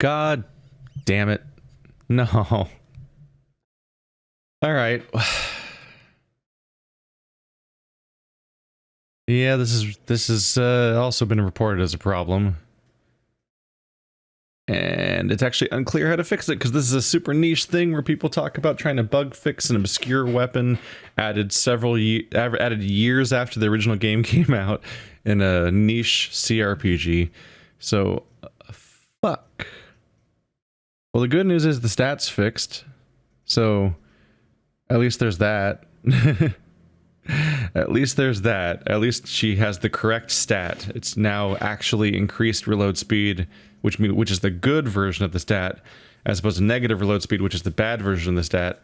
God damn it. No. Alright. Yeah, this is also been reported as a problem. And it's actually unclear how to fix it, because this is a super niche thing where people talk about trying to bug fix an obscure weapon added years after the original game came out in a niche CRPG. So, fuck. Well, the good news is the stat's fixed. So, at least there's that. At least there's that. At least she has the correct stat. It's now actually increased reload speed, which is the good version of the stat, as opposed to negative reload speed, which is the bad version of the stat.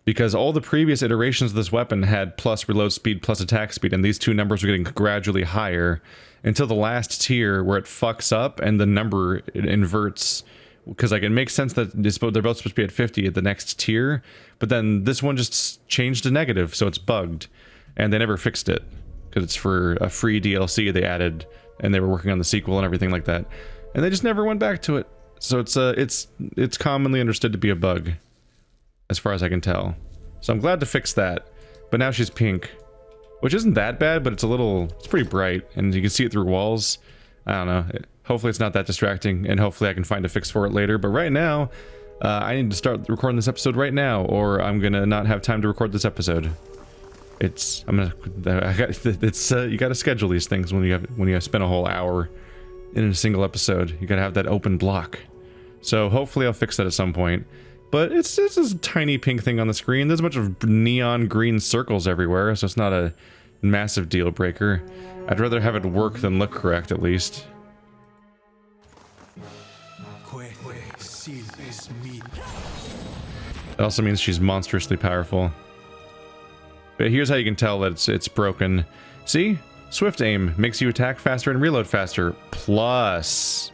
Because all the previous iterations of this weapon had plus reload speed plus attack speed, and these two numbers were getting gradually higher until the last tier where it fucks up and the number inverts. Because like it makes sense that they're both supposed to be at 50 at the next tier, but then this one just changed to negative, so it's bugged. And they never fixed it, because it's for a free DLC they added, and they were working on the sequel and everything like that. And they just never went back to it. So it's commonly understood to be a bug, as far as I can tell. So I'm glad to fix that. But now she's pink, which isn't that bad, but it's pretty bright, and you can see it through walls. I don't know. Hopefully it's not that distracting, and hopefully I can find a fix for it later. But right now, I need to start recording this episode right now, or I'm gonna not have time to record this episode. You gotta schedule these things when you spend a whole hour in a single episode. You gotta have that open block. So hopefully I'll fix that at some point. But it's this tiny pink thing on the screen. There's a bunch of neon green circles everywhere, so it's not a massive deal breaker. I'd rather have it work than look correct, at least. It also means she's monstrously powerful. But here's how you can tell that it's broken. See? Swift aim makes you attack faster and reload faster. Plus.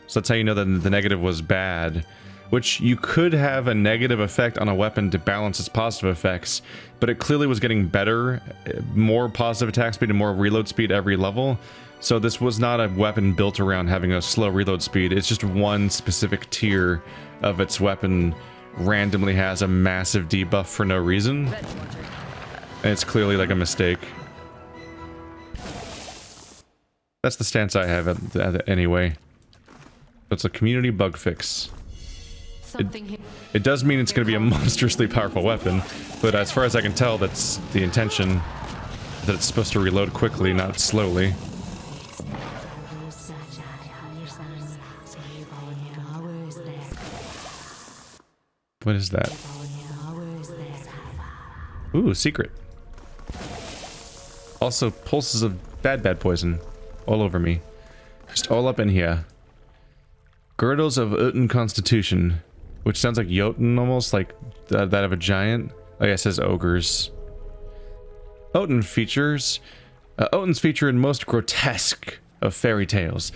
So that's how you know that the negative was bad. Which you could have a negative effect on a weapon to balance its positive effects. But it clearly was getting better. More positive attack speed and more reload speed every level. So this was not a weapon built around having a slow reload speed. It's just one specific tier of its weapon randomly has a massive debuff for no reason. And it's clearly like a mistake. That's the stance I have anyway. It's a community bug fix. It does mean it's going to be a monstrously powerful weapon, but as far as I can tell, that's the intention. That it's supposed to reload quickly, not slowly. What is that? Ooh, secret. Also, pulses of bad poison all over me. Just all up in here. Girdles of Jotun constitution, which sounds like Jotun almost, like that of a giant. Oh yeah, it says ogres. Jotun features. Jotuns feature in most grotesque of fairy tales.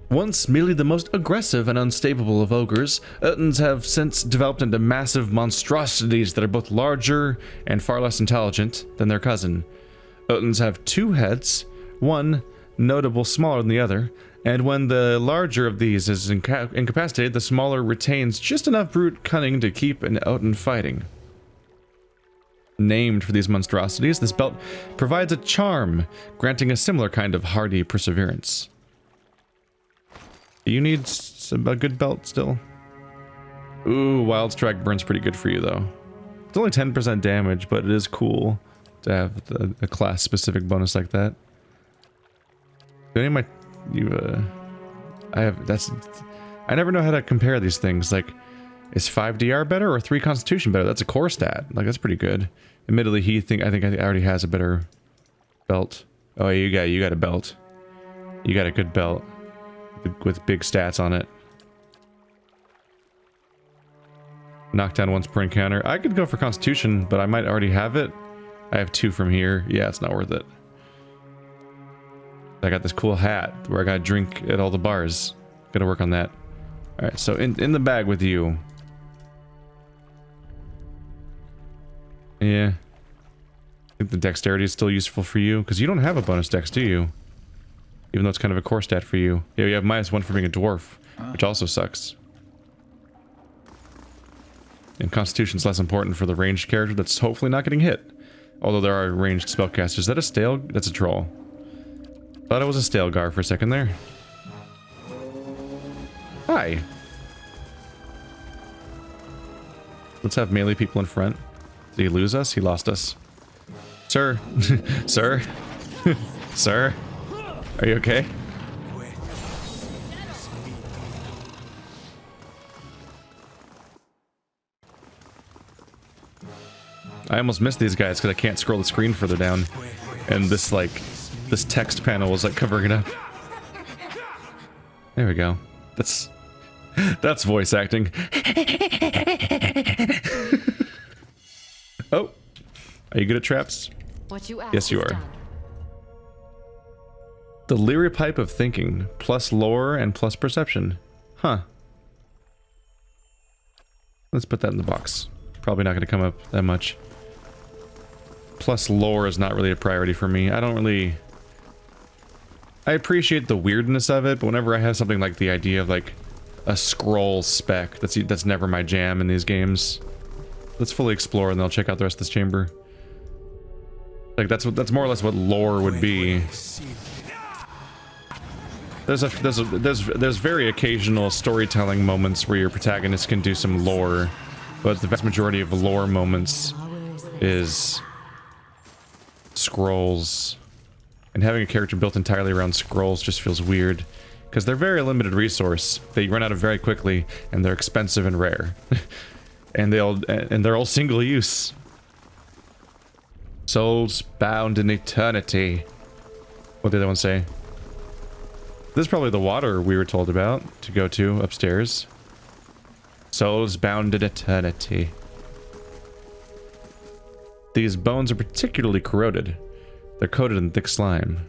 Once merely the most aggressive and unstable of ogres, Jotuns have since developed into massive monstrosities that are both larger and far less intelligent than their cousin. Jotuns have two heads, one notable smaller than the other, and when the larger of these is incapacitated, the smaller retains just enough brute cunning to keep an Jotun fighting. Named for these monstrosities, this belt provides a charm, granting a similar kind of hardy perseverance. You need a good belt still. Ooh, Wild Strike burns pretty good for you though. It's only 10% damage, but it is cool to have a class-specific bonus like that. Do any of my... I never know how to compare these things. Like, is 5 DR better or 3 Constitution better? That's a core stat. Like, that's pretty good. Admittedly, I think already has a better belt. Oh, you got a belt. You got a good belt. With big stats on it. Knockdown once per encounter. I could go for Constitution, but I might already have it. I have 2 from here. Yeah, it's not worth it. I got this cool hat where I gotta drink at all the bars. Gotta work on that. Alright, so in the bag with you. Yeah. I think the dexterity is still useful for you, because you don't have a bonus dex, do you? Even though it's kind of a core stat for you. Yeah, you have -1 for being a dwarf, which also sucks. And Constitution's less important for the ranged character that's hopefully not getting hit. Although there are ranged spellcasters. Is that a stale? That's a troll. Thought it was a stale gar for a second there. Hi. Let's have melee people in front. Did he lose us? He lost us. Sir. Sir. Sir. Are you okay? I almost missed these guys because I can't scroll the screen further down. And this, like, this text panel was, like, covering it up. There we go. That's voice acting. Oh. Are you good at traps? What you asked Yes, you are. done. The Lyra Pipe of Thinking. Plus lore and plus perception. Huh. Let's put that in the box. Probably not going to come up that much. Plus lore is not really a priority for me. I don't really... I appreciate the weirdness of it, but whenever I have something like the idea of like a scroll spec, that's never my jam in these games. Let's fully explore and then I'll check out the rest of this chamber. Like that's more or less what lore would be. There's very occasional storytelling moments where your protagonist can do some lore, but the vast majority of lore moments is scrolls. And having a character built entirely around scrolls just feels weird. Because they're very limited resource. They run out of very quickly, and they're expensive and rare. and they're all single use. Souls bound in eternity. What did that one say? This is probably the water we were told about to go to upstairs. Souls bound in eternity. These bones are particularly corroded. They're coated in thick slime.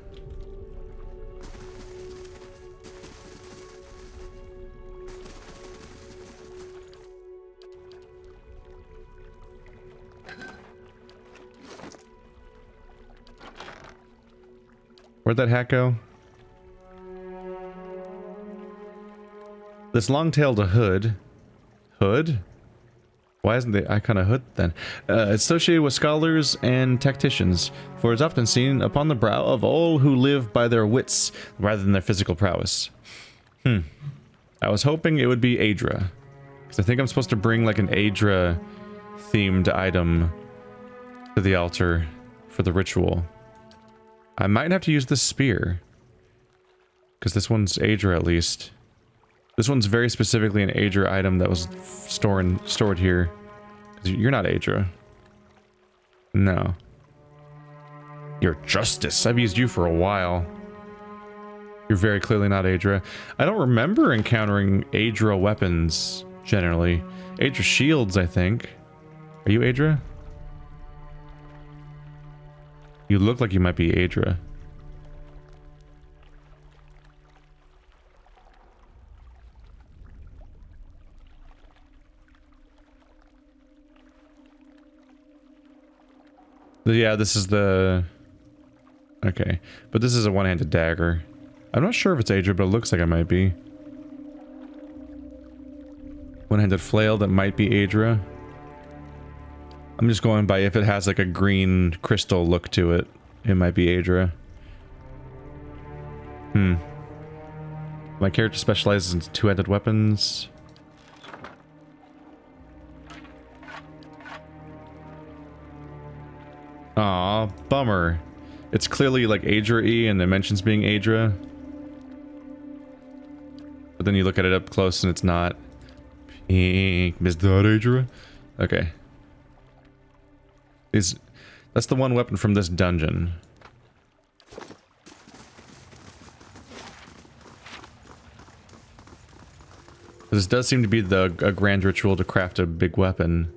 Where'd that hat go? This long-tailed hood. Hood? Why isn't the icon a hood then? Associated with scholars and tacticians, for it's often seen upon the brow of all who live by their wits rather than their physical prowess. I was hoping it would be Aedra, because I think I'm supposed to bring like an Aedra themed item to the altar for the ritual. I might have to use this spear, because this one's Aedra at least. This one's very specifically an Aedra item that was stored here. You're not Aedra. No. You're Justice. I've used you for a while. You're very clearly not Aedra. I don't remember encountering Aedra weapons, generally. Aedra shields, I think. Are you Aedra? You look like you might be Aedra. Yeah, this is the... Okay. But this is a one-handed dagger. I'm not sure if it's Aedra, but it looks like it might be. One-handed flail that might be Aedra. I'm just going by if it has like a green crystal look to it. It might be Aedra. My character specializes in two-handed weapons. Aw, bummer. It's clearly like Aedra-y and it mentions being Aedra. But then you look at it up close and it's not. Pink, Miss Aedra? Okay. That's the one weapon from this dungeon. This does seem to be a grand ritual to craft a big weapon.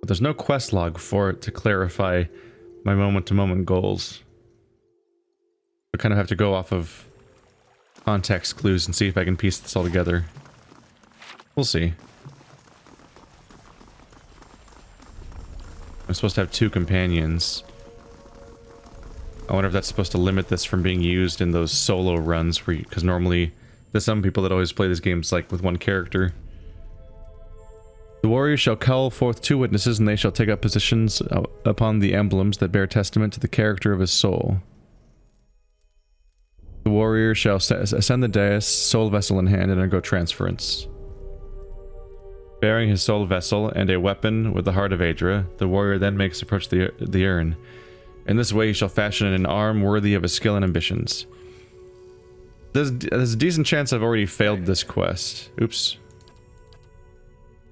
But there's no quest log for it to clarify my moment-to-moment goals. I kind of have to go off of context clues and see if I can piece this all together. We'll see. I'm supposed to have 2 companions. I wonder if that's supposed to limit this from being used in those solo runs where because normally There's some people that always play these games like with one character. The warrior shall call forth 2 witnesses, and they shall take up positions upon the emblems that bear testament to the character of his soul. The warrior shall ascend the dais, soul vessel in hand, and undergo transference. Bearing his soul vessel and a weapon with the heart of Aedra, the warrior then makes approach the urn. In this way he shall fashion an arm worthy of his skill and ambitions. There's a decent chance I've already failed this quest. Oops.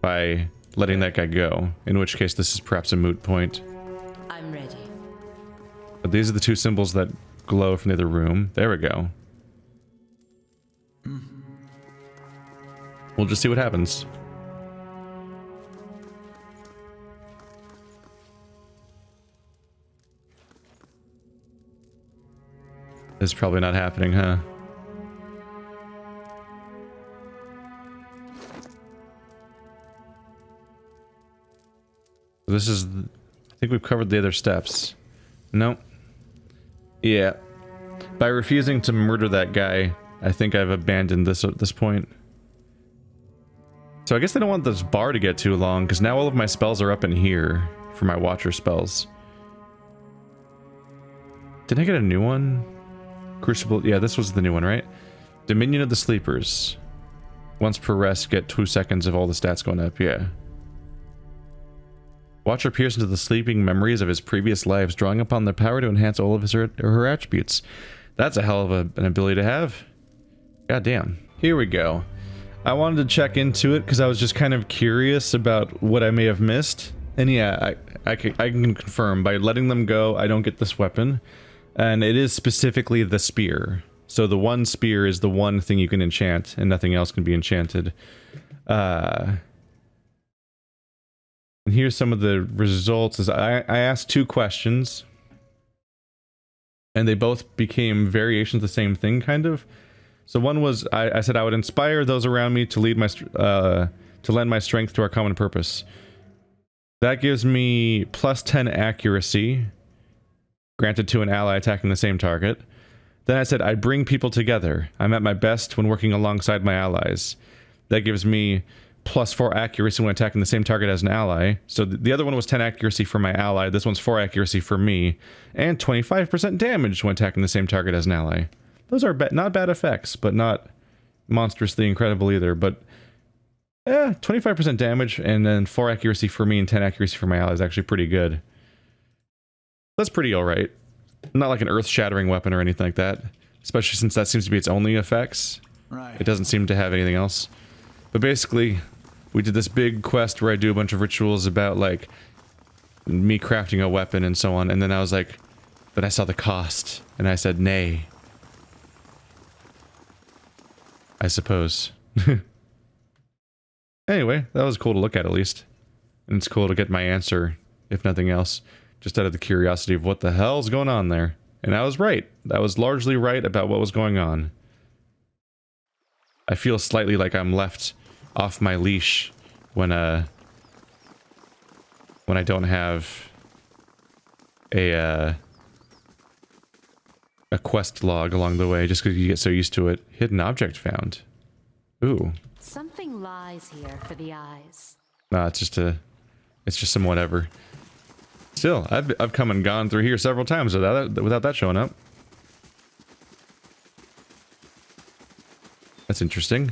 By letting that guy go, in which case this is perhaps a moot point. I'm ready. But these are the 2 symbols that glow from the other room. There we go. We'll just see what happens. This is probably not happening, huh? This is... I think we've covered the other steps. Nope. Yeah. By refusing to murder that guy, I think I've abandoned this at this point. So I guess they don't want this bar to get too long, because now all of my spells are up in here for my Watcher spells. Did I get a new one? Crucible... Yeah, this was the new one, right? Dominion of the Sleepers. Once per rest, get 2 seconds of all the stats going up, yeah. Watcher peers into the sleeping memories of his previous lives, drawing upon their power to enhance all of his or her attributes. That's a hell of an ability to have. God damn. Here we go. I wanted to check into it because I was just kind of curious about what I may have missed. And yeah, I can confirm, by letting them go, I don't get this weapon. And it is specifically the spear. So the one spear is the one thing you can enchant, and nothing else can be enchanted. And here's some of the results. I asked 2 questions, and they both became variations of the same thing, kind of. So one was, I said I would inspire those around me to lend my strength to our common purpose. That gives me plus 10 accuracy, granted to an ally attacking the same target. Then I said I'd bring people together. I'm at my best when working alongside my allies. That gives me plus 4 accuracy when attacking the same target as an ally. So the other one was 10 accuracy for my ally. This one's 4 accuracy for me. And 25% damage when attacking the same target as an ally. Those are not bad effects, but not monstrously incredible either. But 25% damage and then 4 accuracy for me and 10 accuracy for my ally is actually pretty good. That's pretty alright. Not like an earth-shattering weapon or anything like that. Especially since that seems to be its only effects. Right. It doesn't seem to have anything else. But basically, we did this big quest where I do a bunch of rituals about, like, me crafting a weapon and so on, and then I was like, then I saw the cost, and I said, nay. I suppose. Anyway, that was cool to look at least. And it's cool to get my answer, if nothing else, just out of the curiosity of what the hell's going on there. And I was right. I was largely right about what was going on. I feel slightly like I'm left off my leash when I don't have a quest log along the way, just because you get so used to it. Hidden object found. Ooh. Something lies here for the eyes. Nah, it's just some whatever. Still, I've come and gone through here several times without that showing up. That's interesting.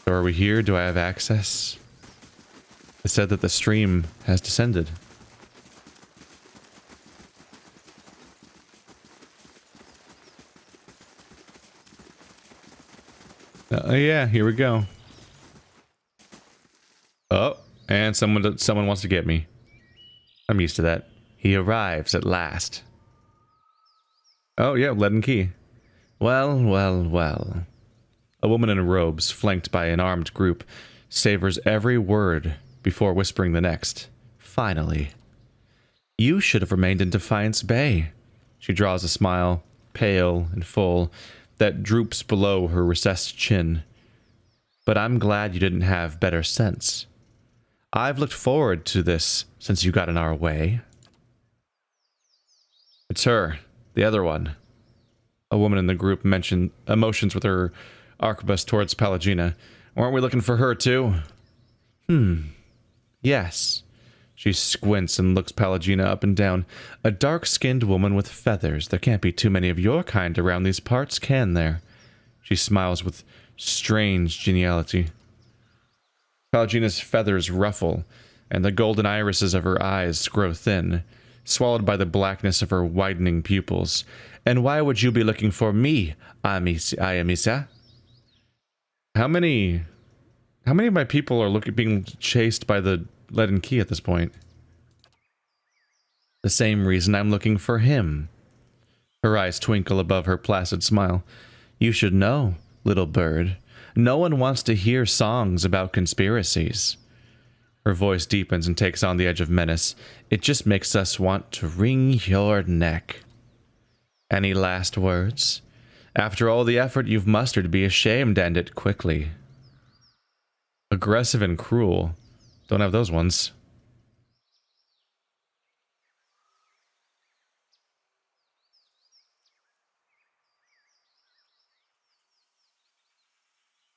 So are we here? Do I have access? It said that the stream has descended. Yeah, here we go. Oh, and someone wants to get me. I'm used to that. He arrives at last. Oh yeah, lead and key. Well, well, well. A woman in robes, flanked by an armed group, savors every word before whispering the next. Finally. You should have remained in Defiance Bay. She draws a smile, pale and full, that droops below her recessed chin. But I'm glad you didn't have better sense. I've looked forward to this since you got in our way. It's her, the other one. A woman in the group mentioned emotions with her arquebus towards Pallegina. Weren't we looking for her too? Yes. She squints and looks Pallegina up and down. A dark-skinned woman with feathers. There can't be too many of your kind around these parts, can there? She smiles with strange geniality. Pallegina's feathers ruffle, and the golden irises of her eyes grow thin, swallowed by the blackness of her widening pupils. And why would you be looking for me, Ayamisa? How many of my people are being chased by the leaden key at this point? The same reason I'm looking for him. Her eyes twinkle above her placid smile. You should know, little bird. No one wants to hear songs about conspiracies. Her voice deepens and takes on the edge of menace. It just makes us want to wring your neck. Any last words? After all the effort you've mustered, be ashamed to end it quickly. Aggressive and cruel. Don't have those ones.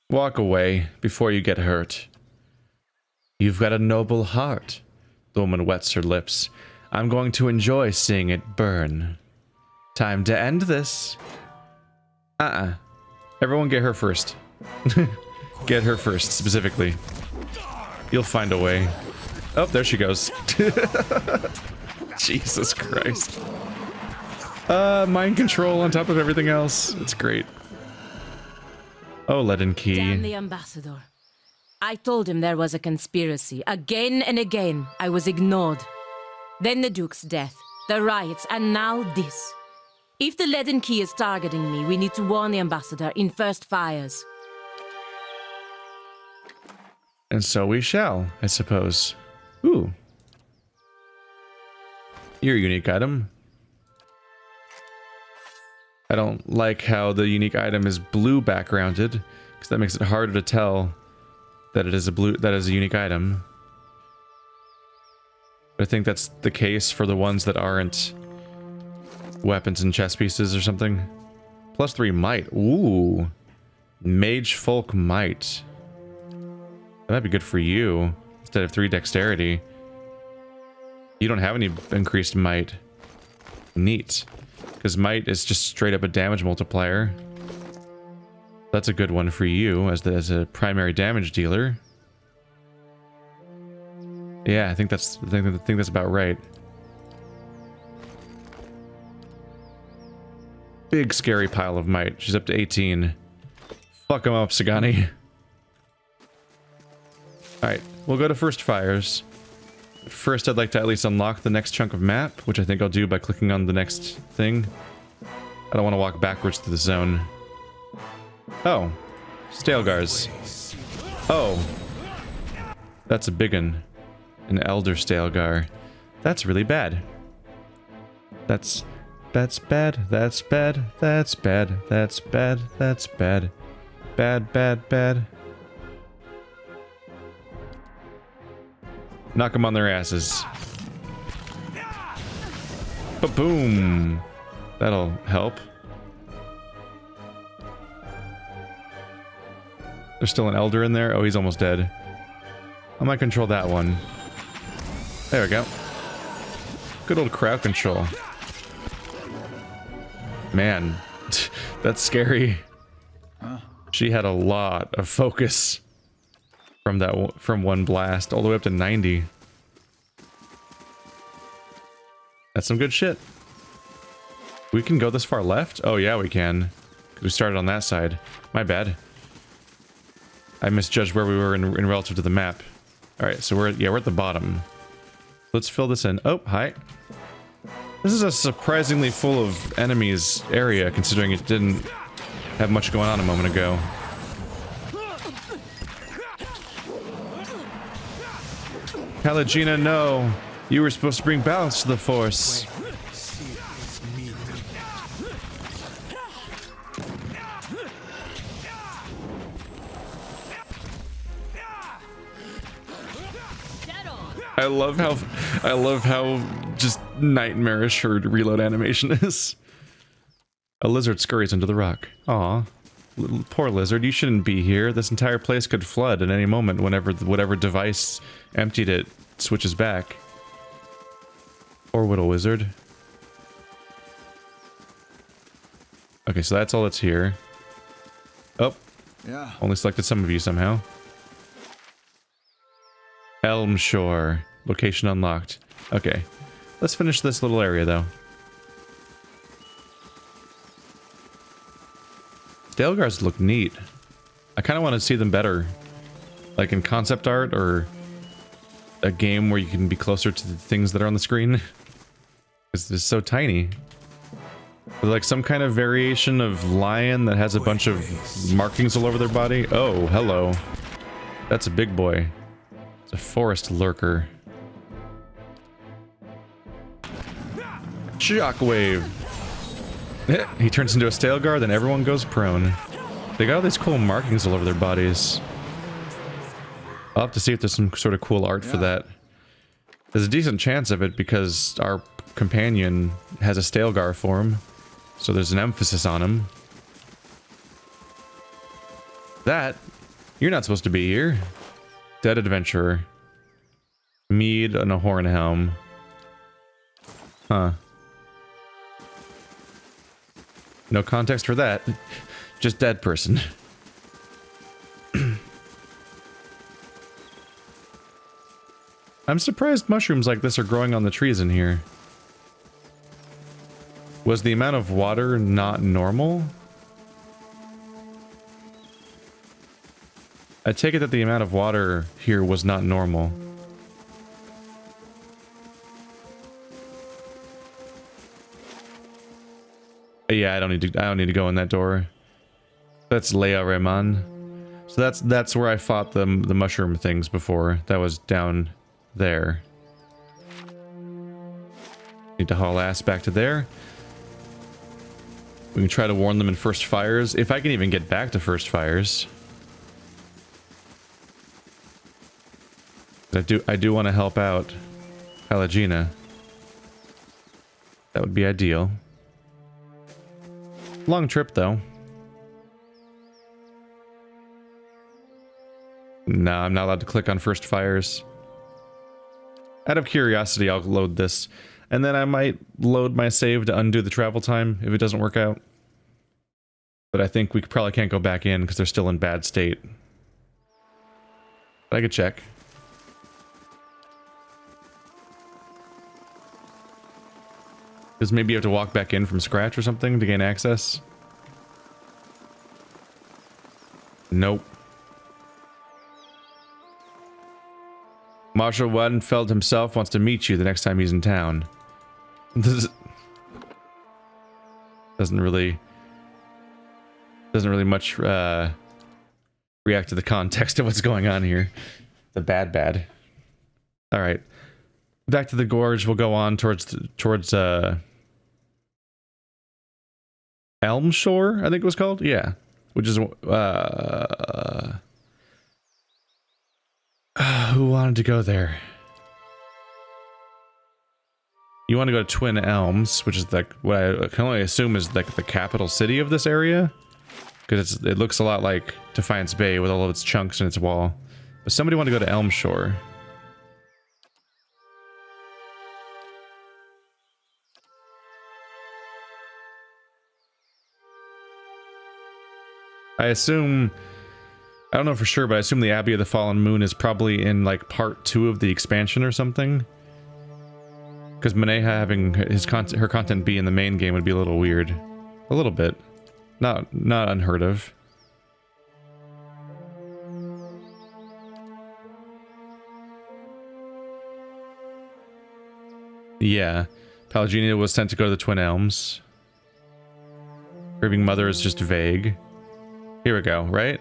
Walk away before you get hurt. You've got a noble heart. The woman wets her lips. I'm going to enjoy seeing it burn. Time to end this. Everyone get her first. Get her first, specifically. You'll find a way. Oh, there she goes. Jesus Christ. Mind control on top of everything else. It's great. Oh, leaden key. Damn the ambassador. I told him there was a conspiracy. Again and again, I was ignored. Then the Duke's death, the riots, and now this. If the leaden key is targeting me, we need to warn the ambassador in first fires. And so we shall, I suppose. Ooh. Your unique item. I don't like how the unique item is blue backgrounded, because that makes it harder to tell that it is a unique item. But I think that's the case for the ones that aren't weapons and chess pieces or something. +3 might. Ooh. Mage folk might. That might be good for you instead of 3 dexterity. You don't have any increased might. Neat. Because might is just straight up a damage multiplier. That's a good one for you as a primary damage dealer. Yeah, I think that's about right. Big scary pile of might. She's up to 18. Fuck him up, Sagani. Alright, we'll go to first fires. First, I'd like to at least unlock the next chunk of map, which I think I'll do by clicking on the next thing. I don't want to walk backwards through the zone. Oh. Stalgars. Oh. That's a big one. An Elder Stalgar. That's really bad. That's bad. That's bad. That's bad. That's bad. That's bad. Bad. Knock them on their asses. Ba-boom. That'll help. There's still an elder in there. Oh, he's almost dead. I might control that one. There we go. Good old crowd control. Man, that's scary. She had a lot of focus from one blast all the way up to 90. That's some good shit. We can go this far left? Oh yeah, we can. 'Cause we started on that side. My bad. I misjudged where we were in relative to the map. All right, so we're at the bottom. Let's fill this in. Oh, hi. This is a surprisingly full of enemies area, considering it didn't have much going on a moment ago. Pallegina, no. You were supposed to bring balance to the Force. I love how just nightmarish her reload animation is. A lizard scurries into the rock. Aw. Poor lizard, you shouldn't be here. This entire place could flood at any moment whenever whatever device emptied it switches back. Poor little wizard. Okay, so that's all that's here. Oh. Yeah. Only selected some of you somehow. Elmshore. Location unlocked. Okay. Let's finish this little area, though. Stalgars look neat. I kind of want to see them better. Like in concept art or a game where you can be closer to the things that are on the screen. It's just so tiny. Like some kind of variation of lion that has a bunch of markings all over their body. Oh, hello. That's a big boy. It's a forest lurker. Shockwave. He turns into a Stalgar, then everyone goes prone. They got all these cool markings all over their bodies. I'll have to see if there's some sort of cool art for that. There's a decent chance of it because our companion has a Stalgar form. So there's an emphasis on him. That, you're not supposed to be here. Dead adventurer. Mead and a horn helm. Huh. No context for that. Just dead person. I'm surprised mushrooms like this are growing on the trees in here. Was the amount of water not normal? I take it that the amount of water here was not normal. Yeah, I don't need to go in that door. That's Leia Rehman. So that's where I fought the mushroom things before. That was down there. Need to haul ass back to there. We can try to warn them in first fires, if I can even get back to first fires. I do want to help out Palagina. That would be ideal. Long trip though. No, I'm not allowed to click on first fires. Out of curiosity, I'll load this. And then I might load my save to undo the travel time if it doesn't work out. But I think we probably can't go back in because they're still in bad state. But I could check. Because maybe you have to walk back in from scratch or something to gain access. Nope. Marshal Wadenfeld himself wants to meet you the next time he's in town. This doesn't really much react to the context of what's going on here. The bad. All right, back to the gorge. We'll go on towards Elmshore, I think it was called. Yeah, which is who wanted to go there? You want to go to Twin Elms, which is like what I can only assume is like the capital city of this area, because it looks a lot like Defiance Bay with all of its chunks in its wall. But somebody want to go to Elmshore. I assume, I don't know for sure, but I assume the Abbey of the Fallen Moon is probably in like part 2 of the expansion or something. Because Maneha having her content be in the main game would be a little weird. A little bit. Not unheard of. Yeah. Palagina was sent to go to the Twin Elms. Grieving Mother is just vague. Here we go, right?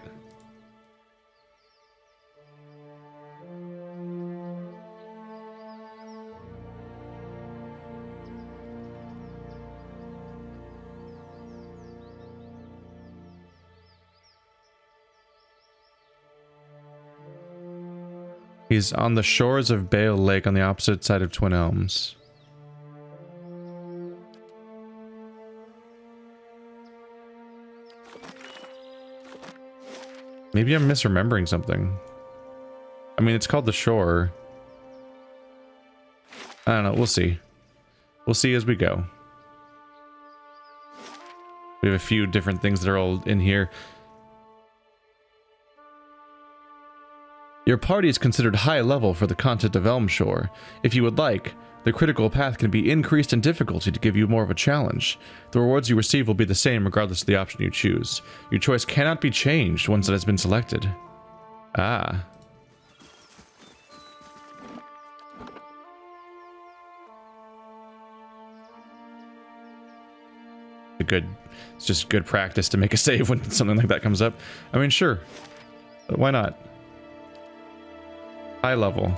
He's on the shores of Bale Lake on the opposite side of Twin Elms. Maybe I'm misremembering something. I mean, it's called the shore. I don't know. We'll see. We'll see as we go. We have a few different things that are all in here. Your party is considered high level for the content of Elmshore. If you would like, the critical path can be increased in difficulty to give you more of a challenge. The rewards you receive will be the same regardless of the option you choose. Your choice cannot be changed once it has been selected. Ah. It's just good practice to make a save when something like that comes up. I mean, sure. But why not? High level.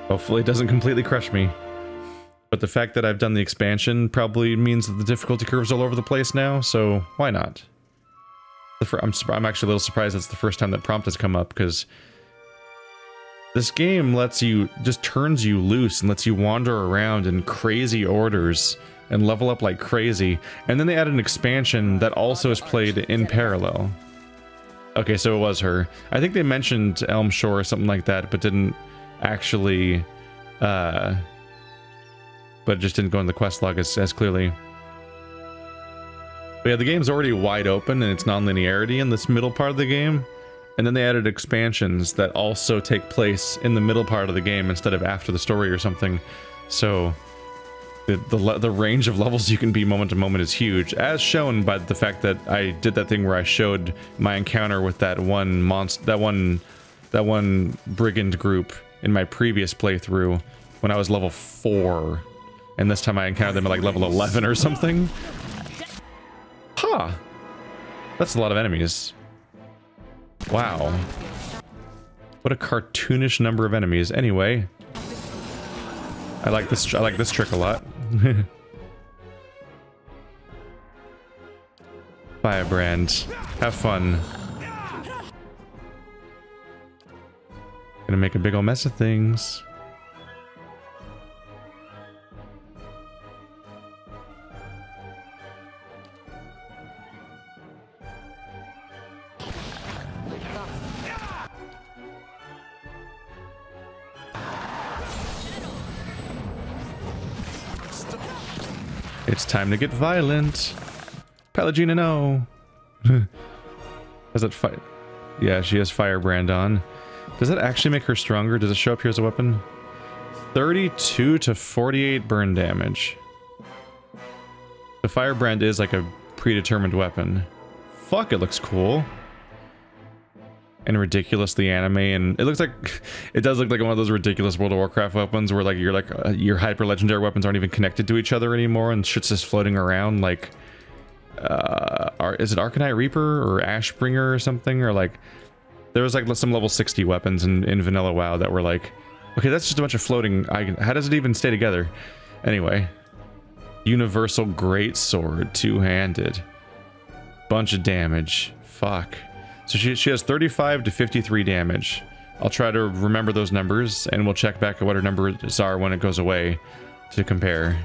Hopefully it doesn't completely crush me. But the fact that I've done the expansion probably means that the difficulty curve's all over the place now, so why not? I'm actually a little surprised that's the first time that prompt has come up, because this game just turns you loose and lets you wander around in crazy orders and level up like crazy. And then they added an expansion that also is played in parallel. Okay, so it was her. I think they mentioned Elmshore or something like that, but didn't actually, but it just didn't go in the quest log as clearly. But yeah, the game's already wide open in its non-linearity in this middle part of the game. And then they added expansions that also take place in the middle part of the game instead of after the story or something. So the range of levels you can be moment to moment is huge, as shown by the fact that I did that thing where I showed my encounter with that one brigand group in my previous playthrough when I was level 4, and this time I encountered them at like level 11 or something. Huh. That's a lot of enemies. Wow. What a cartoonish number of enemies. Anyway, I like this trick a lot. Firebrand. Have fun. Gonna make a big old mess of things. It's time to get violent. Palagina, no. Has that fight? Yeah, she has Firebrand on. Does that actually make her stronger? Does it show up here as a weapon? 32 to 48 burn damage. The Firebrand is like a predetermined weapon. Fuck, it looks cool. And ridiculously anime, and it looks like it does look like one of those ridiculous World of Warcraft weapons where like your hyper legendary weapons aren't even connected to each other anymore and shit's just floating around like is it Arcanite Reaper or Ashbringer or something, or like there was like some level 60 weapons in vanilla WoW that were like, okay, that's just a bunch of floating how does it even stay together? Anyway, Universal Greatsword, two-handed, bunch of damage. Fuck. So she has 35 to 53 damage. I'll try to remember those numbers, and we'll check back at what her numbers are when it goes away to compare.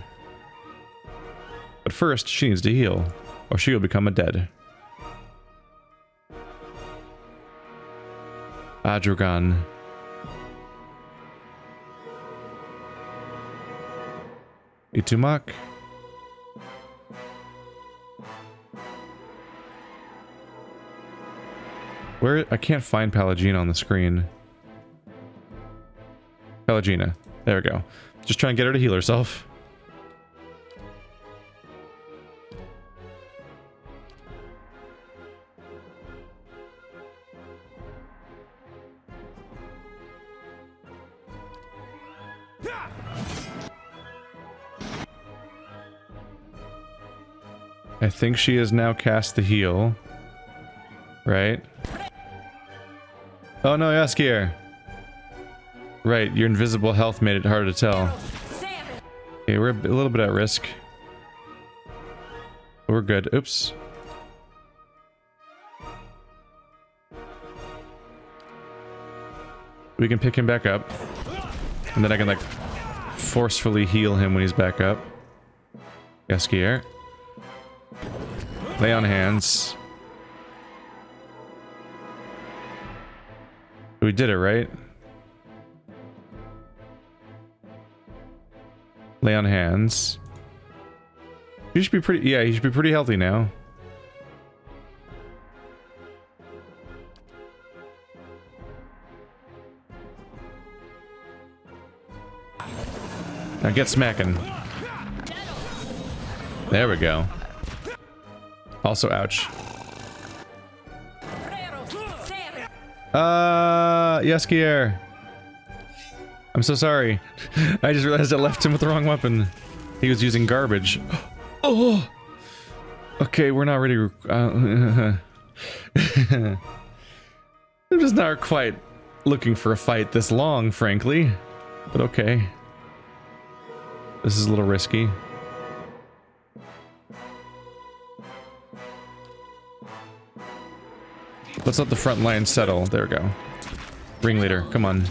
But first, she needs to heal, or she will become a dead. Adragon. Itumak. Where? I can't find Palagina on the screen. Palagina. There we go. Just try and get her to heal herself. I think she has now cast the heal. Right? Oh no, Yaskier. Right, your invisible health made it hard to tell. Okay, we're a little bit at risk. We're good. Oops. We can pick him back up. And then I can like forcefully heal him when he's back up. Yaskier. Lay on hands. We did it, right? Lay on hands. You should be pretty, yeah, you should be pretty healthy now. Now get smacking. There we go. Also, ouch. Yes, Kier. I'm so sorry. I just realized I left him with the wrong weapon. He was using garbage. Oh! Okay, we're not ready. I'm just not quite looking for a fight this long, frankly. But okay. This is a little risky. Let's let the front line settle. There we go. Ringleader, come on.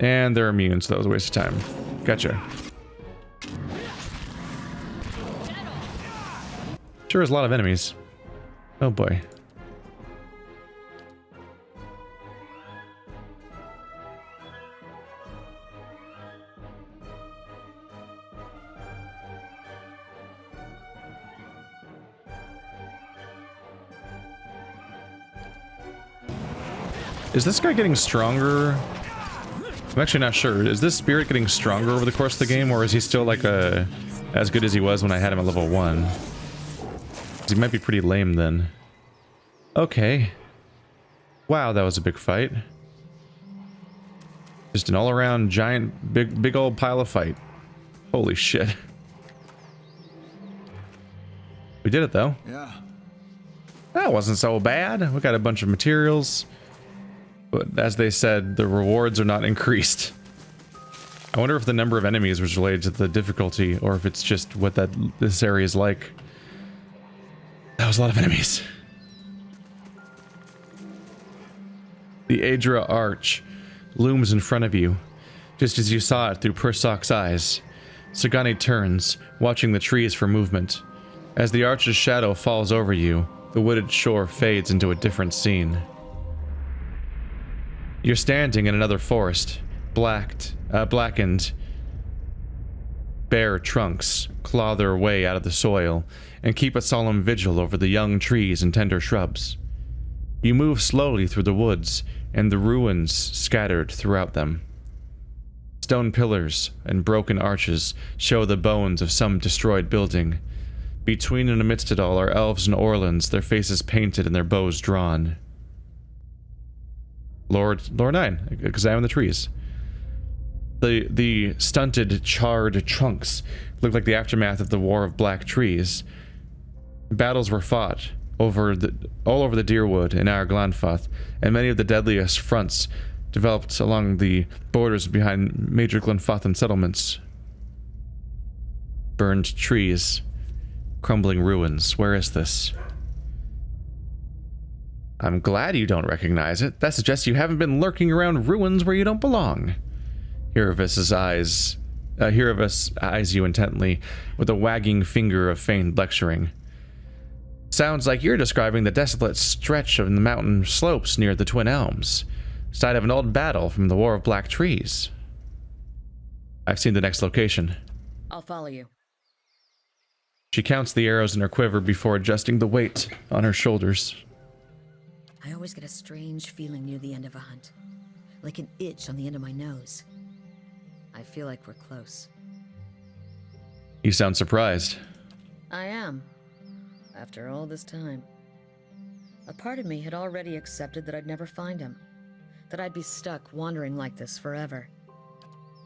And they're immune, so that was a waste of time. Gotcha. Sure is a lot of enemies. Oh boy. Is this guy getting stronger? I'm actually not sure. Is this spirit getting stronger over the course of the game, or is he still like as good as he was when I had him at level 1? 'Cause he might be pretty lame then. Okay. Wow, that was a big fight. Just an all-around giant, big old pile of fight. Holy shit. We did it though. Yeah. That wasn't so bad. We got a bunch of materials. But as they said, the rewards are not increased. I wonder if the number of enemies was related to the difficulty, or if it's just what this area is like. That was a lot of enemies. The Adra Arch looms in front of you, just as you saw it through Pursak's eyes. Sagani turns, watching the trees for movement. As the arch's shadow falls over you, the wooded shore fades into a different scene. You're standing in another forest. Blackened. Bare trunks claw their way out of the soil and keep a solemn vigil over the young trees and tender shrubs. You move slowly through the woods, and the ruins scattered throughout them. Stone pillars and broken arches show the bones of some destroyed building. Between and amidst it all are elves and orlans, their faces painted and their bows drawn. Lord 9, examine the trees. The stunted, charred trunks look like the aftermath of the War of Black Trees. Battles were fought all over the Deerwood and Arglanfath, and many of the deadliest fronts developed along the borders behind major Glenfathan settlements. Burned trees, crumbling ruins. Where is this? I'm glad you don't recognize it. That suggests you haven't been lurking around ruins where you don't belong. Hiravis eyes you intently, with a wagging finger of feigned lecturing. Sounds like you're describing the desolate stretch of the mountain slopes near the Twin Elms, site of an old battle from the War of Black Trees. I've seen the next location. I'll follow you. She counts the arrows in her quiver before adjusting the weight on her shoulders. I always get a strange feeling near the end of a hunt, like an itch on the end of my nose. I feel like we're close. You sound surprised. I am. After all this time. A part of me had already accepted that I'd never find him. That I'd be stuck wandering like this forever.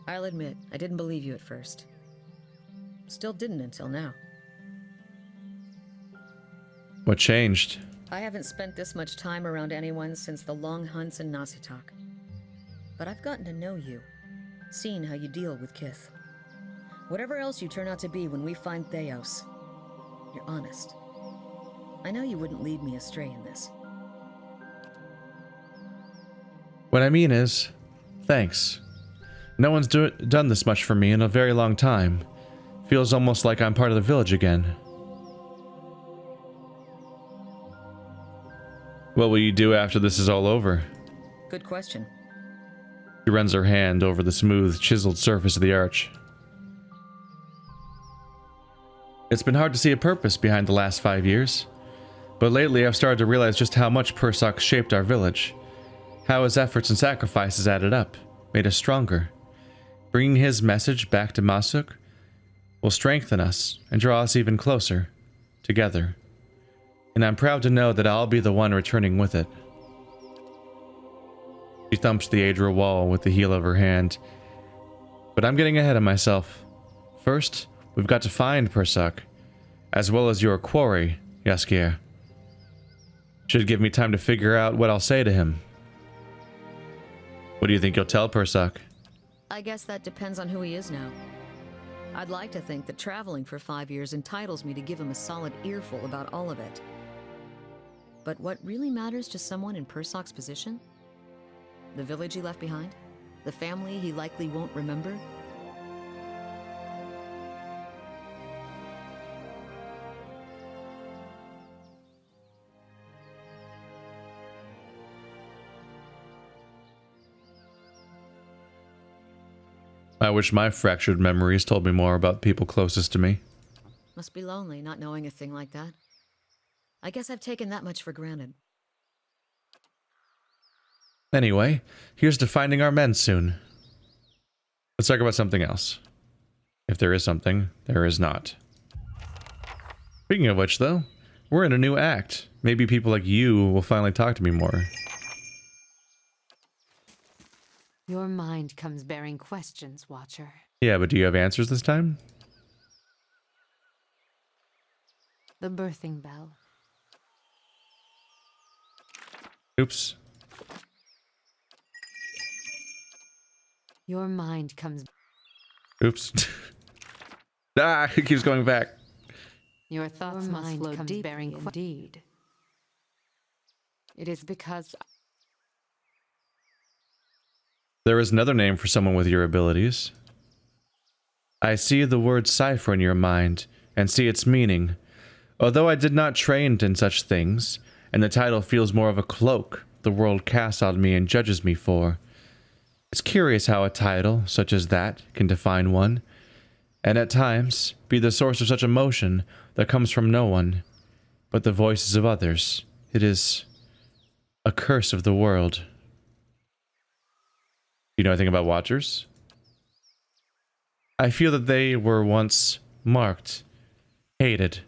I'll admit, I didn't believe you at first. Still didn't until now. What changed? I haven't spent this much time around anyone since the long hunts in Nasitak. But I've gotten to know you. Seen how you deal with Kith. Whatever else you turn out to be when we find Theos, you're honest. I know you wouldn't lead me astray in this. What I mean is, thanks. No one's done this much for me in a very long time. Feels almost like I'm part of the village again. What will you do after this is all over? Good question. She runs her hand over the smooth, chiseled surface of the arch. It's been hard to see a purpose behind the last 5 years, but lately I've started to realize just how much Persak shaped our village, how his efforts and sacrifices added up, made us stronger. Bringing his message back to Masuk will strengthen us and draw us even closer, together. And I'm proud to know that I'll be the one returning with it. She thumps the Adra wall with the heel of her hand. But I'm getting ahead of myself. First, we've got to find Persak, as well as your quarry, Jaskier. Should give me time to figure out what I'll say to him. What do you think you'll tell Persak? I guess that depends on who he is now. I'd like to think that traveling for 5 years entitles me to give him a solid earful about all of it. But what really matters to someone in Persak's position? The village he left behind? The family he likely won't remember? I wish my fractured memories told me more about people closest to me. Must be lonely not knowing a thing like that. I guess I've taken that much for granted. Anyway, here's to finding our men soon. Let's talk about something else. If there is something, there is not. Speaking of which, though, we're in a new act. Maybe people like you will finally talk to me more. Your mind comes bearing questions, Watcher. Yeah, but do you have answers this time? The birthing bell. Oops. Your mind comes... Oops. Ah, it keeps going back. Your thoughts Your must mind flow comes deep, bearing indeed. It is because... There is another name for someone with your abilities. I see the word cipher in your mind, and see its meaning. Although I did not train in such things, and the title feels more of a cloak the world casts on me and judges me for. It's curious how a title, such as that, can define one, and at times, be the source of such emotion that comes from no one, but the voices of others. It is a curse of the world. You know anything about Watchers? I feel that they were once marked, hated.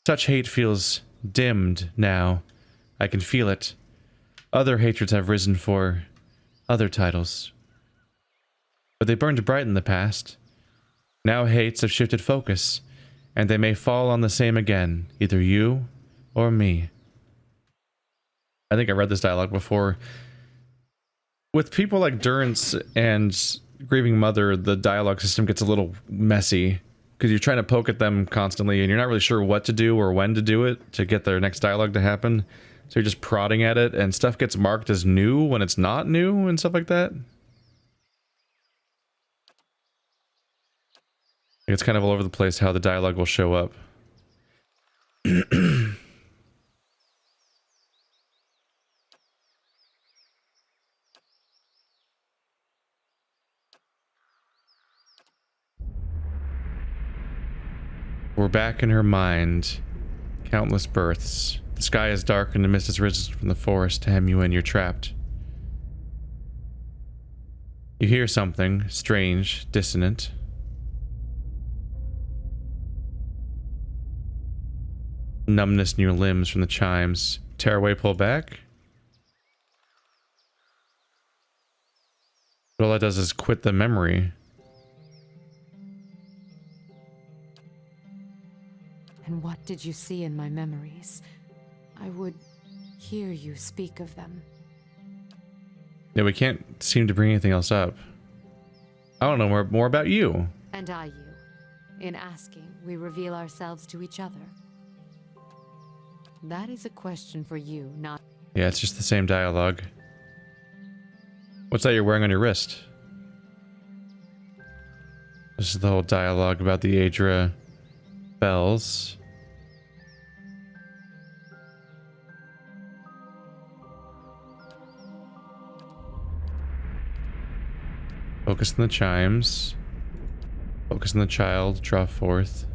Such hate feels dimmed now. I can feel it. Other hatreds have risen for other titles. But they burned bright in the past. Now hates have shifted focus, and they may fall on the same again, either you or me. I think I read this dialogue before. With people like Durance and Grieving Mother, the dialogue system gets a little messy because you're trying to poke at them constantly and you're not really sure what to do or when to do it to get their next dialogue to happen. So you're just prodding at it and stuff gets marked as new when it's not new and stuff like that. It's kind of all over the place how the dialogue will show up. We're back in her mind. Countless births. The sky is dark and the mist has risen from the forest to hem you in. You're trapped. You hear something strange, dissonant. Numbness in your limbs from the chimes. Tear away, pull back. But all that does is quit the memory. And what did you see in my memories? I would hear you speak of them. Yeah, we can't seem to bring anything else up. I don't know more about you. And I you. In asking, we reveal ourselves to each other. That is a question for you, not... Yeah, it's just the same dialogue. What's that you're wearing on your wrist? This is the whole dialogue about the Adra bells. Focus on the chimes. Focus on the child. Draw forth.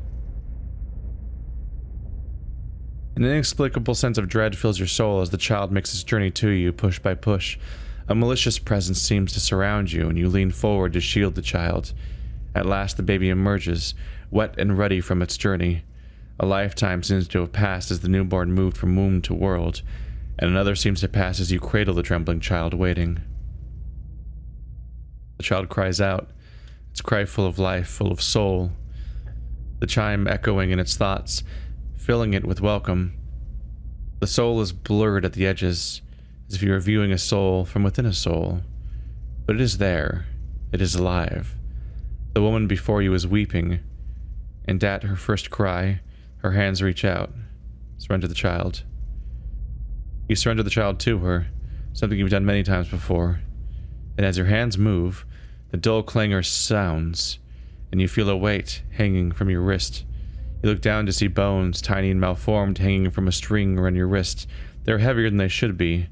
An inexplicable sense of dread fills your soul as the child makes its journey to you, push by push. A malicious presence seems to surround you, and you lean forward to shield the child. At last, the baby emerges, wet and ruddy from its journey. A lifetime seems to have passed as the newborn moved from womb to world, and another seems to pass as you cradle the trembling child waiting. The child cries out, its cry full of life, full of soul. The chime echoing in its thoughts, filling it with welcome. The soul is blurred at the edges, as if you were viewing a soul from within a soul. But it is there. It is alive. The woman before you is weeping, and at her first cry, her hands reach out. Surrender the child. You surrender the child to her, something you've done many times before. And as your hands move, the dull clangor sounds, and you feel a weight hanging from your wrist. You look down to see bones, tiny and malformed, hanging from a string around your wrist. They're heavier than they should be,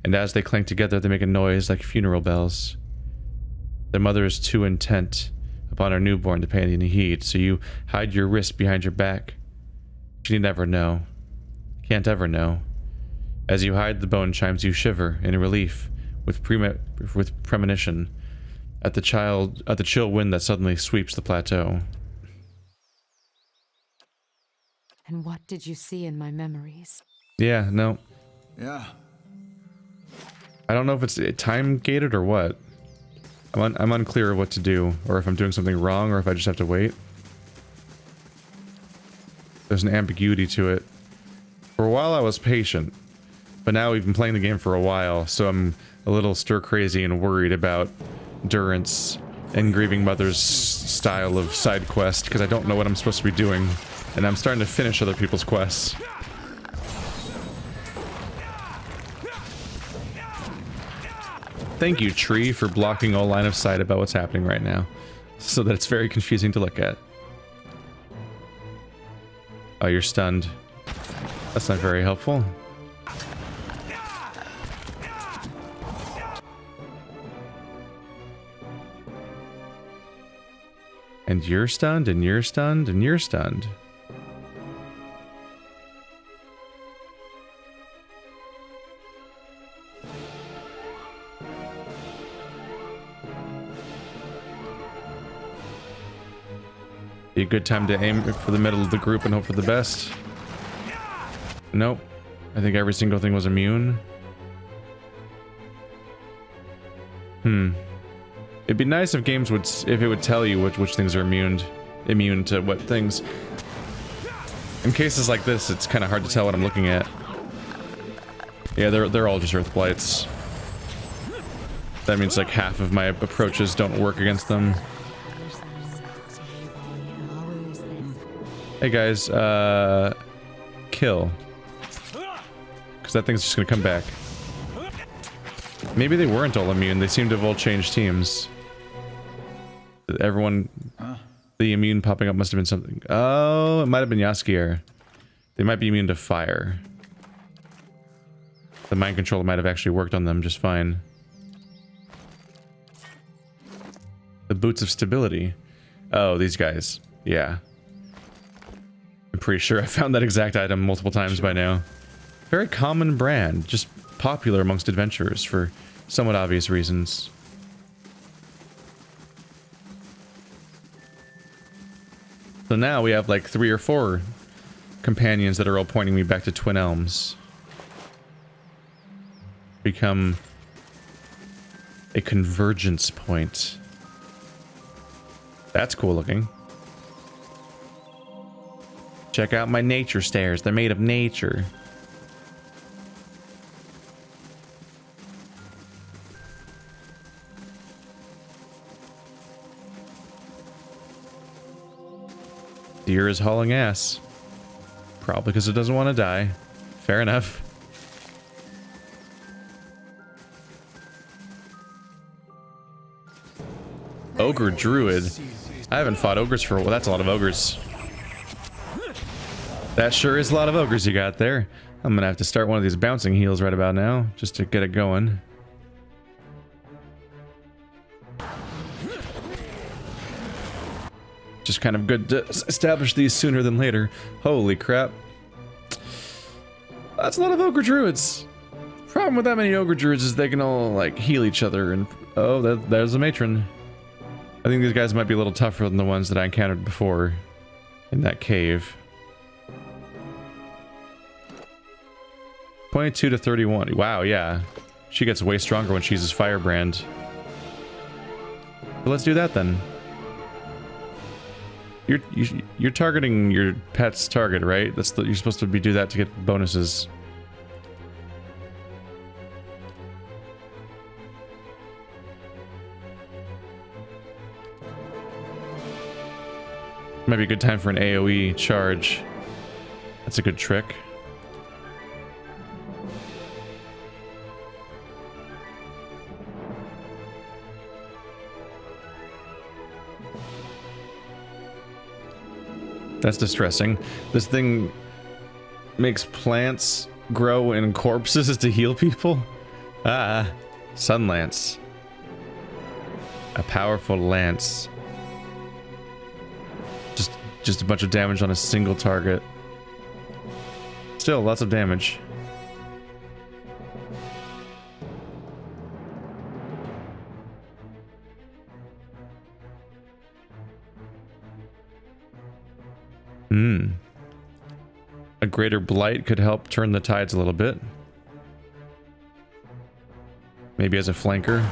and as they clank together, they make a noise like funeral bells. Their mother is too intent upon her newborn to pay any heed, so you hide your wrist behind your back. She need never know. Can't ever know. As you hide the bone chimes, you shiver in relief, with premonition, at the chill wind that suddenly sweeps the plateau. And what did you see in my memories? Yeah, no. Yeah. I don't know if it's time gated or what. I'm unclear of what to do, or if I'm doing something wrong, or if I just have to wait. There's an ambiguity to it. For a while I was patient, but now we've been playing the game for a while, so I'm a little stir-crazy and worried about Durant's and Grieving Mother's style of side quest, because I don't know what I'm supposed to be doing, and I'm starting to finish other people's quests. Thank you, tree, for blocking all line of sight about what's happening right now, so that it's very confusing to look at. Oh, you're stunned. That's not very helpful. And you're stunned, and you're stunned, and you're stunned. Be a good time to aim for the middle of the group and hope for the best. Nope. I think every single thing was immune. It'd be nice if games would, if it would tell you which things are immune to what things. In cases like this, it's kind of hard to tell what I'm looking at. Yeah, they're all just Earth Blights. That means like half of my approaches don't work against them. Hey guys, kill. Because that thing's just gonna come back. Maybe they weren't all immune, they seem to have all changed teams. Everyone, the immune popping up must have been something. Oh, it might have been Yaskier. They might be immune to fire. The mind control might have actually worked on them just fine. The boots of stability. Oh, these guys. Yeah. I'm pretty sure I found that exact item multiple times by now. Very common brand, just popular amongst adventurers for somewhat obvious reasons. So now we have like 3 or 4 companions that are all pointing me back to Twin Elms. Become a convergence point. That's cool looking. Check out my nature stairs. They're made of nature. Deer is hauling ass. Probably because it doesn't want to die. Fair enough. Ogre Druid. I haven't fought ogres for a while. That's a lot of ogres. That sure is a lot of ogres you got there. I'm gonna have to start one of these bouncing heals right about now, just to get it going. Just kind of good to establish these sooner than later. Holy crap. That's a lot of ogre druids. Problem with that many ogre druids is they can all like heal each other and oh, there's a matron. I think these guys might be a little tougher than the ones that I encountered before in that cave. 22 to 31. Wow, yeah. She gets way stronger when she uses Firebrand. But let's do that then. You're targeting your pet's target, right? You're supposed to do that to get bonuses. Might be a good time for an AoE charge. That's a good trick. That's distressing. This thing makes plants grow in corpses to heal people? Ah, Sun Lance. A powerful lance. Just a bunch of damage on a single target. Still, lots of damage. A greater blight could help turn the tides a little bit. Maybe as a flanker.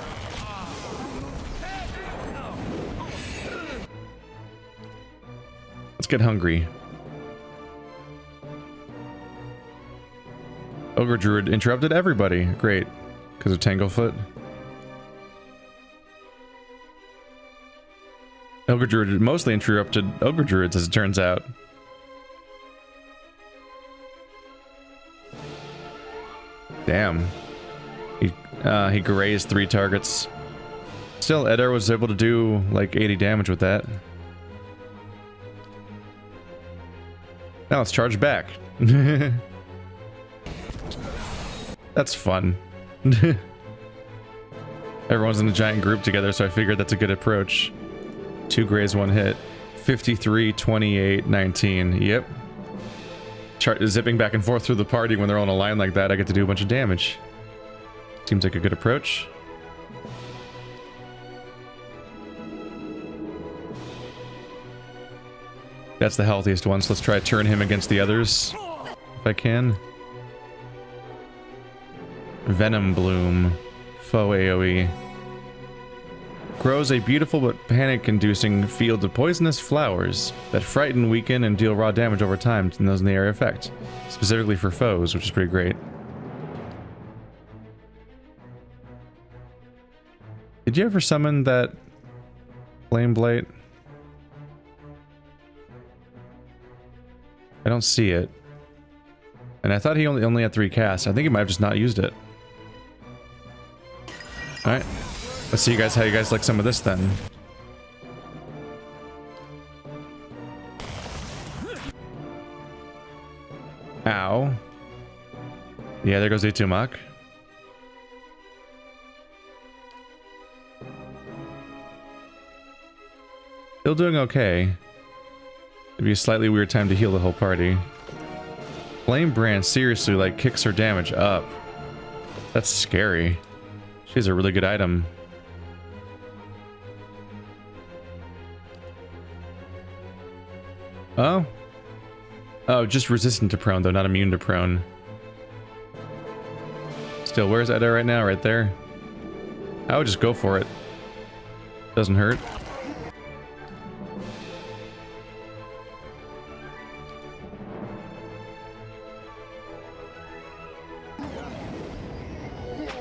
Let's get hungry. Ogre Druid interrupted everybody. Great. Because of Tanglefoot. Ogre Druid mostly interrupted Ogre Druids, as it turns out. Damn. He grazed 3 targets. Still, Edar was able to do like 80 damage with that. Now let's charge back. That's fun. Everyone's in a giant group together, so I figured that's a good approach. 2 graze, 1 hit. 53, 28, 19. Yep. Zipping back and forth through the party when they're all in a line like that, I get to do a bunch of damage. Seems like a good approach. That's the healthiest one, so let's try to turn him against the others. If I can. Venom Bloom. Foe AoE. Grows a beautiful but panic-inducing field of poisonous flowers that frighten, weaken, and deal raw damage over time to those in the area effect. Specifically for foes, which is pretty great. Did you ever summon that Flame Blight? I don't see it. And I thought he only had 3 casts. I think he might have just not used it. Alright. Let's see how you guys like some of this then. Ow. Yeah, there goes Itumak. Still doing okay. It'd be a slightly weird time to heal the whole party. Flame Brand seriously like kicks her damage up. That's scary. She has a really good item. Oh? Oh, just resistant to prone though, not immune to prone. Still, where's Edda right now? Right there? I would just go for it. Doesn't hurt.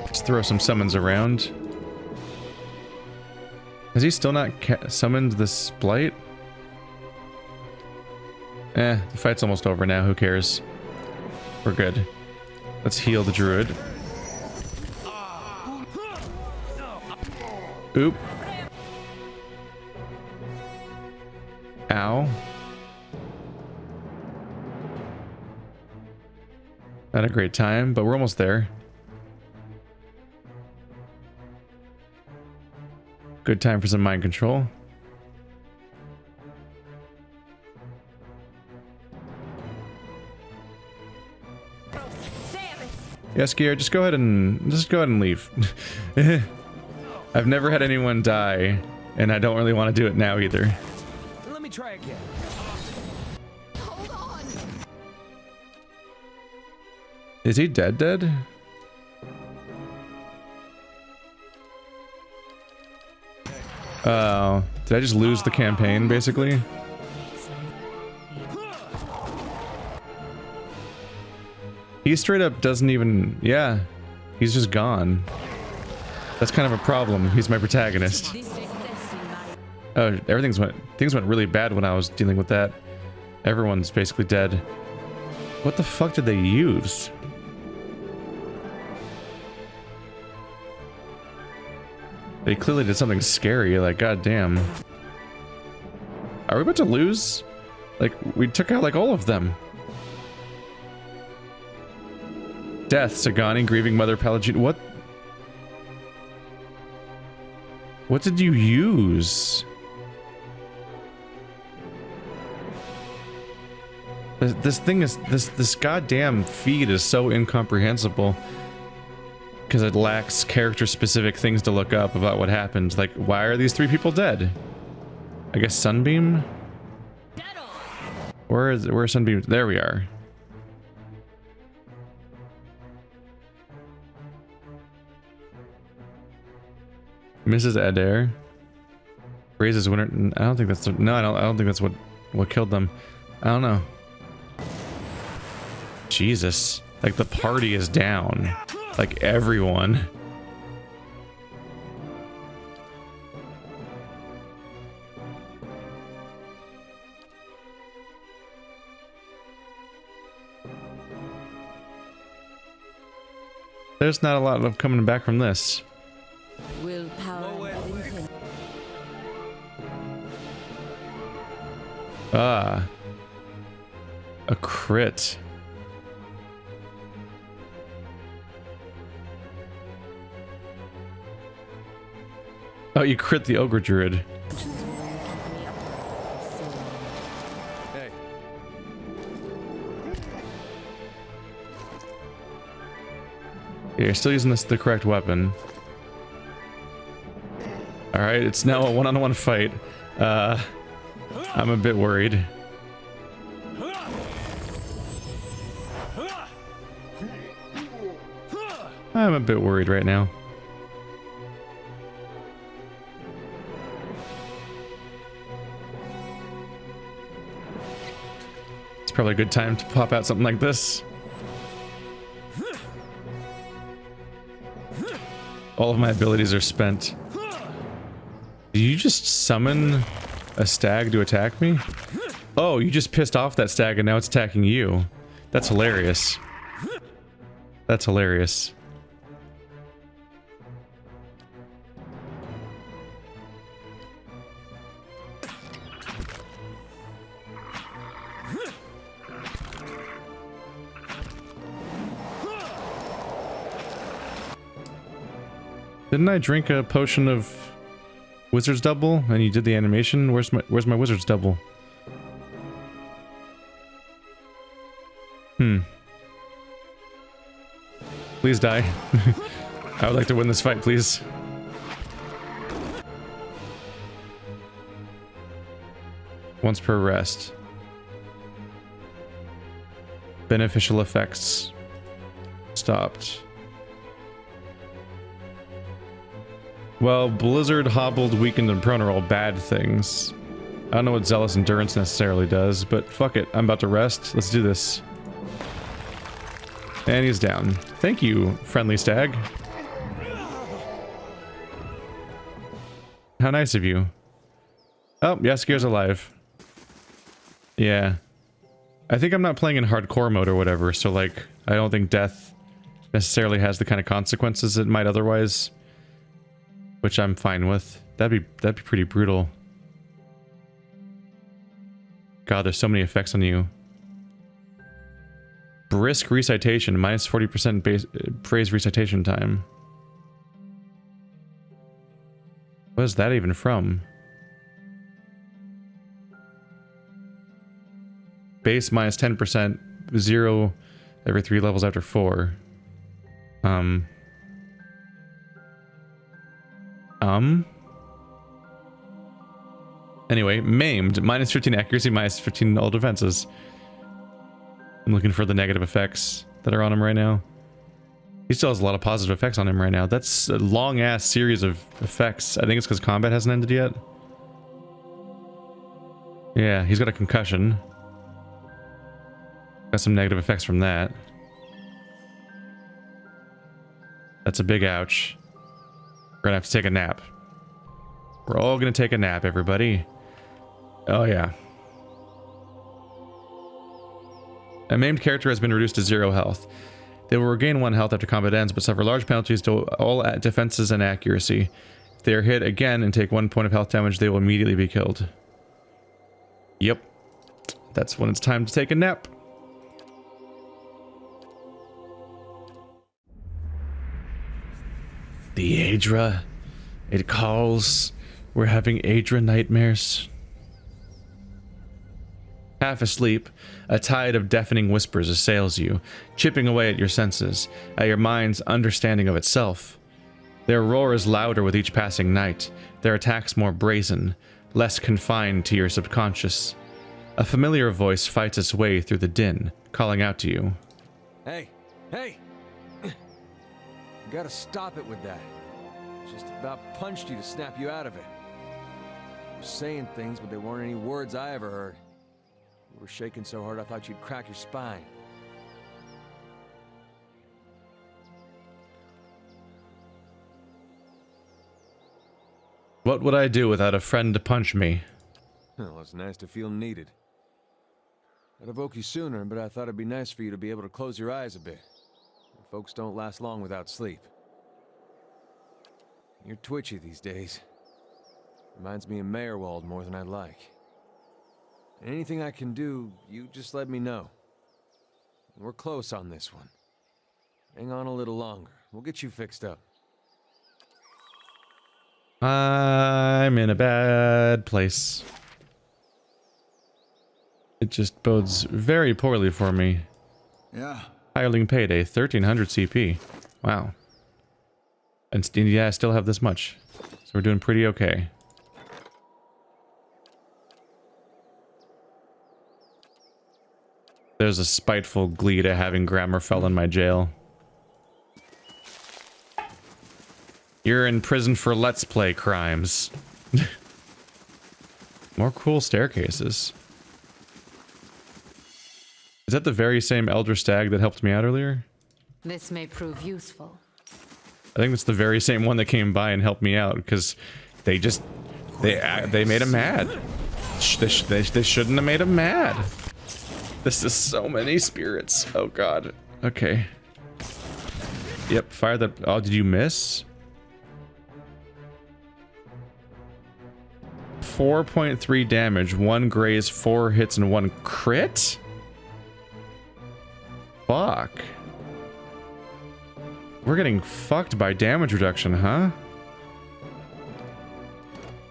Let's throw some summons around. Has he still not summoned this blight? The fight's almost over now, who cares? We're good. Let's heal the druid. Oop. Ow. Not a great time, but we're almost there. Good time for some mind control. Yes, Gear, just go ahead and leave. I've never had anyone die, and I don't really want to do it now either. Let me try again. Hold on. Is he dead? Oh, did I just lose the campaign, basically? He straight up doesn't even... Yeah, he's just gone. That's kind of a problem. He's my protagonist. Oh, things went really bad when I was dealing with that. Everyone's basically dead. What the fuck did they use? They clearly did something scary, like, goddamn. Are we about to lose? Like, we took out, like, all of them. Death, Sagani, grieving mother, Palagine. What? What did you use? This goddamn feed is so incomprehensible. Because it lacks character-specific things to look up about what happened. Like, why are these 3 people dead? I guess Sunbeam? Where's Sunbeam? There we are. Mrs. Adair raises winter. I don't think that's no. I don't think that's what killed them. I don't know. Jesus, like the party is down. Like everyone. There's not a lot of coming back from this. Ah. A crit. Oh, you crit the ogre druid. Hey. Yeah, you're still using the correct weapon. Alright, it's now a one-on-one fight. I'm a bit worried. I'm a bit worried right now. It's probably a good time to pop out something like this. All of my abilities are spent. Did you just summon a stag to attack me? Oh, you just pissed off that stag and now it's attacking you. That's hilarious. That's hilarious. Didn't I drink a potion of Wizard's Double and you did the animation? Where's my Wizard's Double? Please die. I would like to win this fight, please. Once per rest. Beneficial effects stopped. Well, Blizzard, Hobbled, Weakened, and Prone are all bad things. I don't know what Zealous Endurance necessarily does, but fuck it. I'm about to rest. Let's do this. And he's down. Thank you, friendly stag. How nice of you. Oh, Yasukir's alive. Yeah. I think I'm not playing in hardcore mode or whatever, so like, I don't think death necessarily has the kind of consequences it might otherwise. Which I'm fine with. That'd be pretty brutal. God, there's so many effects on you. Brisk recitation, minus 40% base phrase recitation time. What is that even from? Base minus 10%, 0 every 3 levels after 4. Anyway, maimed. Minus 15 accuracy, minus 15 all defenses. I'm looking for the negative effects that are on him right now. He still has a lot of positive effects on him right now. That's a long-ass series of effects. I think it's because combat hasn't ended yet. Yeah, he's got a concussion. Got some negative effects from that. That's a big ouch. We're gonna have to take a nap. We're all gonna take a nap, everybody. Oh yeah. A maimed character has been reduced to 0 health. They will regain 1 health after combat ends, but suffer large penalties to all defenses and accuracy. If they are hit again and take 1 point of health damage, they will immediately be killed. Yep. That's when it's time to take a nap. The Aedra. It calls. We're having Aedra nightmares. Half asleep, a tide of deafening whispers assails you, chipping away at your senses, at your mind's understanding of itself. Their roar is louder with each passing night, their attacks more brazen, less confined to your subconscious. A familiar voice fights its way through the din, calling out to you. Hey! Hey! You gotta stop it with that. Just about punched you to snap you out of it. You were saying things, but there weren't any words I ever heard. You were shaking so hard I thought you'd crack your spine. What would I do without a friend to punch me? Well, it's nice to feel needed. I'd have woke you sooner, but I thought it'd be nice for you to be able to close your eyes a bit. Folks don't last long without sleep. You're twitchy these days. Reminds me of Mayorwald more than I'd like. Anything I can do, you just let me know. We're close on this one. Hang on a little longer. We'll get you fixed up. I'm in a bad place. It just bodes very poorly for me. Yeah. Hireling payday, 1300 CP. Wow. And yeah, I still have this much. So we're doing pretty okay. There's a spiteful glee to having Grammarfell in my jail. You're in prison for Let's Play crimes. More cool staircases. Is that the very same Elder Stag that helped me out earlier? This may prove useful. I think it's the very same one that came by and helped me out, because they just... They made him mad. They shouldn't have made him mad. This is so many spirits. Oh god. Okay. Yep, fire that... Oh, did you miss? 4.3 damage, 1 graze, 4 hits, and 1 crit? Fuck. We're getting fucked by damage reduction, huh?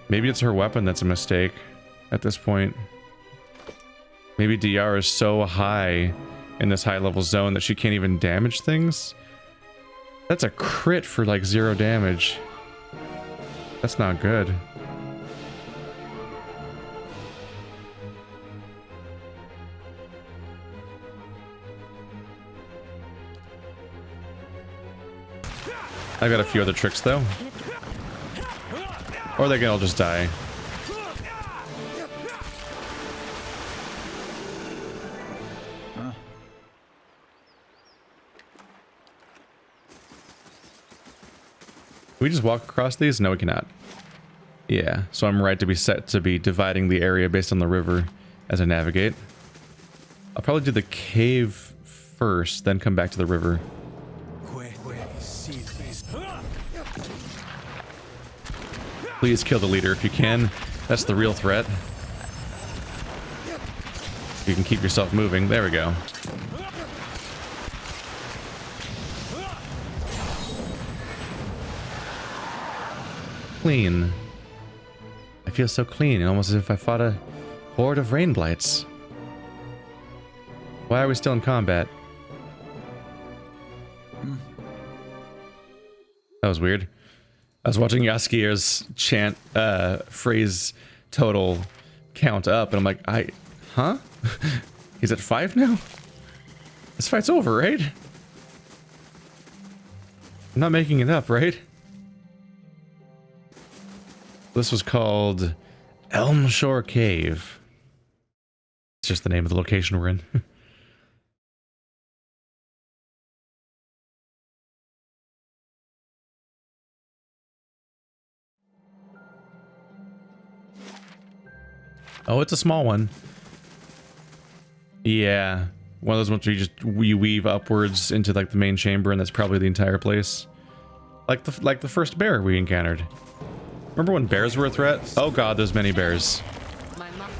Maybe it's her weapon that's a mistake at this point. Maybe DR is so high in this high level zone that she can't even damage things? That's a crit for like 0 damage. That's not good. I got a few other tricks though. Or they can all just die. Can we just walk across these? No, we cannot. Yeah, so I'm right to be set to be dividing the area based on the river as I navigate. I'll probably do the cave first, then come back to the river. Please kill the leader if you can. That's the real threat. You can keep yourself moving. There we go. Clean. I feel so clean, almost as if I fought a horde of rain blights. Why are we still in combat? That was weird. I was watching Yaskier's chant phrase total count up, and I'm like, huh? He's at 5 now? This fight's over, right? I'm not making it up, right? This was called Elmshore Cave. It's just the name of the location we're in. Oh, it's a small one. Yeah. One of those ones where you weave upwards into like the main chamber, and that's probably the entire place. Like the first bear we encountered. Remember when bears were a threat? Oh god, there's many bears. My mom.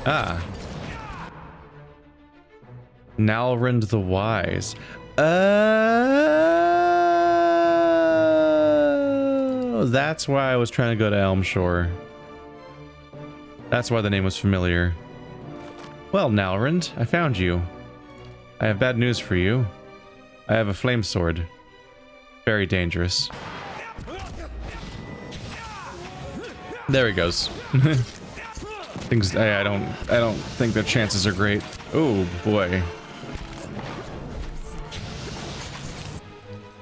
Ah. Nalrind the Wise. Oh, that's why I was trying to go to Elmshore. That's why the name was familiar. Well, Nalrind, I found you. I have bad news for you. I have a flame sword. Very dangerous. There he goes. Things I don't think the chances are great. Oh boy.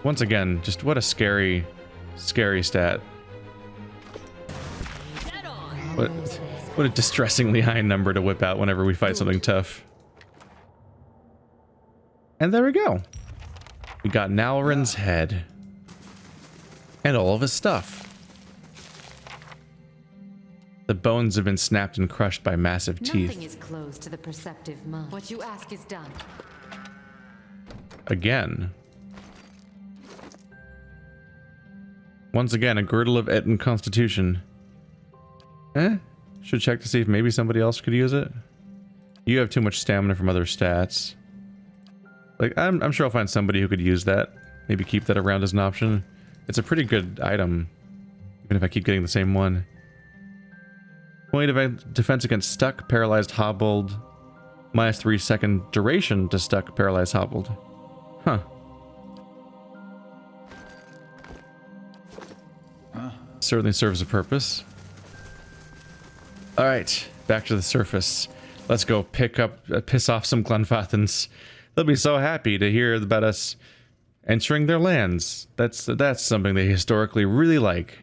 Once again, just what a scary stat. What a distressingly high number to whip out whenever we fight something tough. And there we go. We got Nalrin's head. And all of his stuff. The bones have been snapped and crushed by massive teeth. Nothing is closed to the perceptive mind. What you ask is done. Again. Once again, a girdle of Eton Constitution. Should check to see if maybe somebody else could use it. You have too much stamina from other stats. Like, I'm sure I'll find somebody who could use that. Maybe keep that around as an option. It's a pretty good item. Even if I keep getting the same one. 20 defense against stuck, paralyzed, hobbled. Minus 3 second duration to stuck, paralyzed, hobbled. Huh. Certainly serves a purpose. Alright, back to the surface. Let's go piss off some Glenfathans. They'll be so happy to hear about us entering their lands. That's something they historically really like.